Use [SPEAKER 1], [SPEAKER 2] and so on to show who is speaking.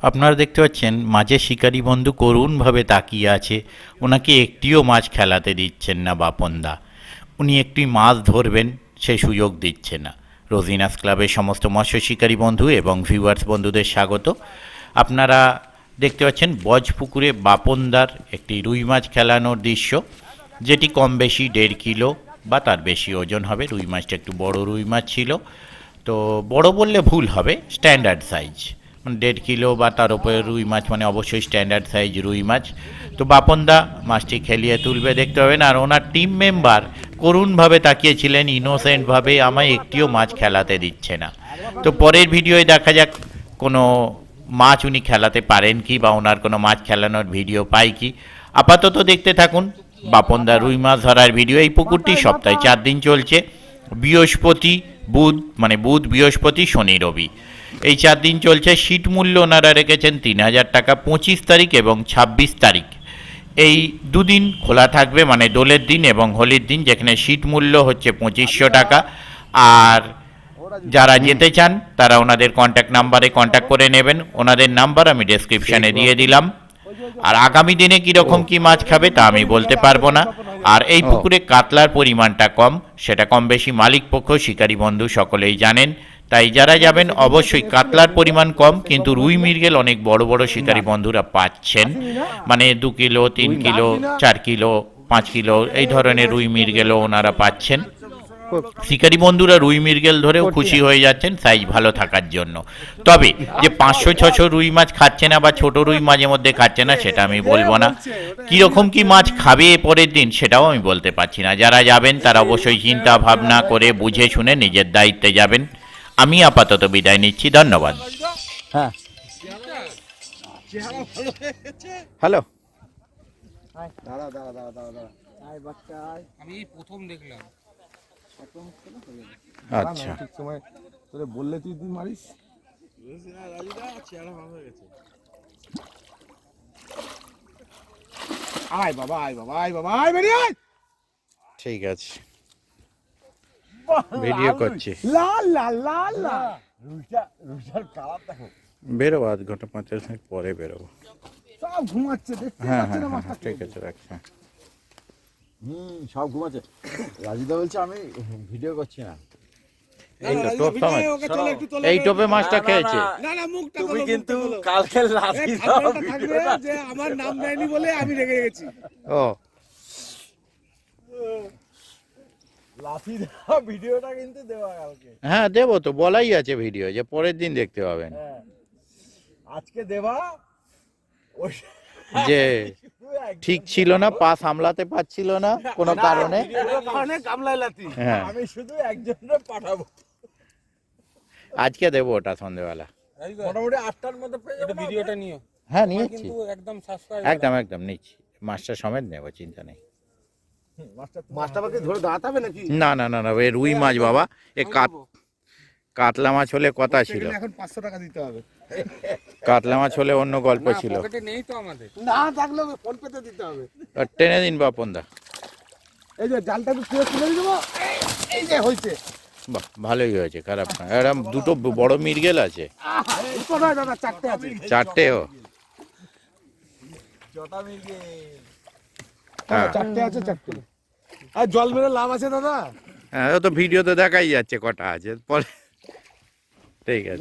[SPEAKER 1] আপনারা দেখতে পাচ্ছেন মাঝে শিকারী বন্ধু করুণভাবে তাকিয়ে আছে। ওনাকে একটিও মাছ খেলাতে দিচ্ছেন না বাপনদা। উনি একটি মাছ ধরবেন সে সুযোগ দিচ্ছে না। রোজিনাস ক্লাবের সমস্ত মৎস্য শিকারী বন্ধু এবং ভিউয়ার্স বন্ধুদের স্বাগত। আপনারা দেখতে পাচ্ছেন বজপুকুরে বাপনদার একটি রুই মাছ খেলানোর দৃশ্য, যেটি কম বেশি 1.5 কিলো বা তার বেশি ওজন হবে। রুই মাছটা একটু বড় রুই মাছ ছিল, তো বড় বললে ভুল হবে, স্ট্যান্ডার্ড সাইজ, মানে 1.5 কিলো বা তার উপরে রুই মাছ, মানে অবশ্যই স্ট্যান্ডার্ড সাইজ রুই মাছ। তো বাপনদা মাছটি খেলিয়ে তুলবে, দেখতে পাবেন। আর ওনার টিম মেম্বার করুণভাবে তাকিয়েছিলেন, ইনোসেন্টভাবে, আমায় একটিও মাছ খেলাতে দিচ্ছে না। তো পরের ভিডিওয় দেখা যাক কোনো মাছ উনি খেলাতে পারেন কি, বা ওনার কোনো মাছ খেলানোর ভিডিও পাই কি। আপাতত দেখতে থাকুন বাপনদা রুই মাছ ধরার ভিডিও। এই পুকুরটি সপ্তাহে 4 দিন চলছে, বৃহস্পতি বুধ, মানে বুধ বৃহস্পতি শনি রবি, এই 4 দিন চলছে। সিট মূল্য ওনারা রেখেছেন 3,000 টাকা। 25 তারিখ এবং 26 তারিখ এই দুদিন খোলা থাকবে, মানে দোলের দিন এবং হোলির দিন, যেখানে সিট মূল্য হচ্ছে 2500 টাকা। আর যারা যেতে চান তারা ওনাদের কন্ট্যাক্ট নাম্বারে কন্ট্যাক্ট করে নেবেন। ওনাদের নাম্বার আমি ডেসক্রিপশানে দিয়ে দিলাম। আর আগামী দিনে কীরকম কী মাছ খাবে তা আমি বলতে পারবো না। আর এই পুকুরে কাতলার পরিমাণটা কম, সেটা কম বেশি মালিক পক্ষ, শিকারী বন্ধু সকলেই জানেন। তাই যারা যাবেন অবশ্যই, কাতলার পরিমাণ কম, কিন্তু রুই মৃগেল অনেক বড় বড় শিকারী বন্ধুরা পাচ্ছেন, মানে 2 কিলো 3 কিলো 4 কিলো 5 কিলো এই ধরনের রুই মৃগেলও ওনারা পাচ্ছেন। শিকারী বন্ধুরা রুই মৃগেল ধরেও খুশি হয়ে যাচ্ছেন সাইজ ভালো থাকার জন্য। তবে যে 500-600 রুই মাছ খাচ্ছে না বা ছোট রুই মাঝে মধ্যে খাচ্ছে না, সেটা আমি বলবো না। কীরকম কি মাছ খাবে পরের দিন সেটাও আমি বলতে পারছি না। যারা যাবেন তারা অবশ্যই চিন্তা ভাবনা করে বুঝে শুনে নিজের দায়িত্বে যাবেন। আমি আপাতত বিদায় নিচ্ছি, ধন্যবাদ।
[SPEAKER 2] হ্যাঁ, হ্যালো।
[SPEAKER 3] দাঁড়া দাঁড়া দাঁড়া দাঁড়া দাঁড়া,
[SPEAKER 4] আয় বাচ্চা আয়। আমি প্রথম দেখলাম।
[SPEAKER 1] আচ্ছা,
[SPEAKER 3] ঠিক সময় তোরে বললে তুই মারিস। আয় বাবা, আয় বাবা, আয় বাবা, আয় বেরিয়ে আয়।
[SPEAKER 1] ঠিক আছে, ভিডিও করছি।
[SPEAKER 3] লাল লাল লাল লাল রুইটার কালার দেখো।
[SPEAKER 1] বেরোবো 1/2 ঘন্টা 45 মিনিট পরে বেরোবো।
[SPEAKER 3] সব ঘুমাচ্ছে, দেখতে
[SPEAKER 1] হ্যাঁ
[SPEAKER 3] পাচ্ছে
[SPEAKER 1] হ্যাঁ
[SPEAKER 3] না
[SPEAKER 1] হ্যাঁ,
[SPEAKER 3] মাছটা।
[SPEAKER 1] ঠিক আছে, রাখছি।
[SPEAKER 2] সব ঘুমাচ্ছে। রাজিদা বলছে আমি ভিডিও করছি না।
[SPEAKER 1] এই তো টোপ সমেত এই টোপে মাছটা খেয়েছে।
[SPEAKER 4] না না, মুখটা
[SPEAKER 2] তুমি
[SPEAKER 4] খোলো,
[SPEAKER 2] কিন্তু
[SPEAKER 4] মুখটা খোলো।
[SPEAKER 2] কালকে লাথি
[SPEAKER 4] এই
[SPEAKER 2] দাও
[SPEAKER 4] খাবারটা থাকবে যে আমার নাম দেয়নি বলে আমি রেগে গেছি।
[SPEAKER 1] ও
[SPEAKER 2] লাথি দাও, ভিডিওটা কিন্তু দেওয়া কালকে।
[SPEAKER 1] হ্যাঁ, দেবো তো, বলাই আছে ভিডিও, যে পরের দিন দেখতে পাবেন।
[SPEAKER 2] হ্যাঁ, আজকে দেবা। ওই
[SPEAKER 1] যে ঠিক ছিল না, পা সামলাতে পারছিল না কোনো কারণে।
[SPEAKER 4] কারণে গামলায় লাথি।
[SPEAKER 1] হ্যাঁ,
[SPEAKER 2] আমি শুধু একজনের পাঠাবো।
[SPEAKER 1] আজকে দেবো ওটা সন্ধ্যেবেলা।
[SPEAKER 2] মোটামুটি 8টার মধ্যে পেয়ে যাবো।
[SPEAKER 4] এটা ভিডিওটা নিও।
[SPEAKER 1] হ্যাঁ, নিয়েছি,
[SPEAKER 4] কিন্তু একদম সাবস্ক্রাইব।
[SPEAKER 1] একদম একদম নিচ্ছি, মাছটা সমেত নেবো, চিন্তা নেই।
[SPEAKER 3] মাছটা বাকি ধরে দাঁড়াতে হবে নাকি?
[SPEAKER 1] না না না না, এ রুই মাছ বাবা, এ কাতলা মাছ হলে কথা ছিল,
[SPEAKER 3] এখন 500 টাকা দিতে হবে।
[SPEAKER 1] কাতলা মাছ হলে অন্য গল্প ছিল।
[SPEAKER 4] পকেটে নেই তো আমাদের।
[SPEAKER 3] না থাকলে ফোন পেতে দিতে হবে।
[SPEAKER 1] আর টেনে দিন বাপনদা।
[SPEAKER 3] এই যে জালটা একটু তুলে দেবো। এই যে হয়েছে।
[SPEAKER 1] বাহ, ভালোই হয়েছে, খারাপ না। এরকম দুটো বড় মৃগেল আছে।
[SPEAKER 3] দুটো নয় দাদা, 4টে আছে।
[SPEAKER 1] 4টেও?
[SPEAKER 2] জটা মির্গে।
[SPEAKER 1] হ্যাঁ
[SPEAKER 3] 4টে আছে, 4টে। আর জল মেরে লাভ আছে দাদা।
[SPEAKER 1] হ্যাঁ, ও তো ভিডিওতে দেখাই যাচ্ছে কটা আছে পরে। ঠিক আছে।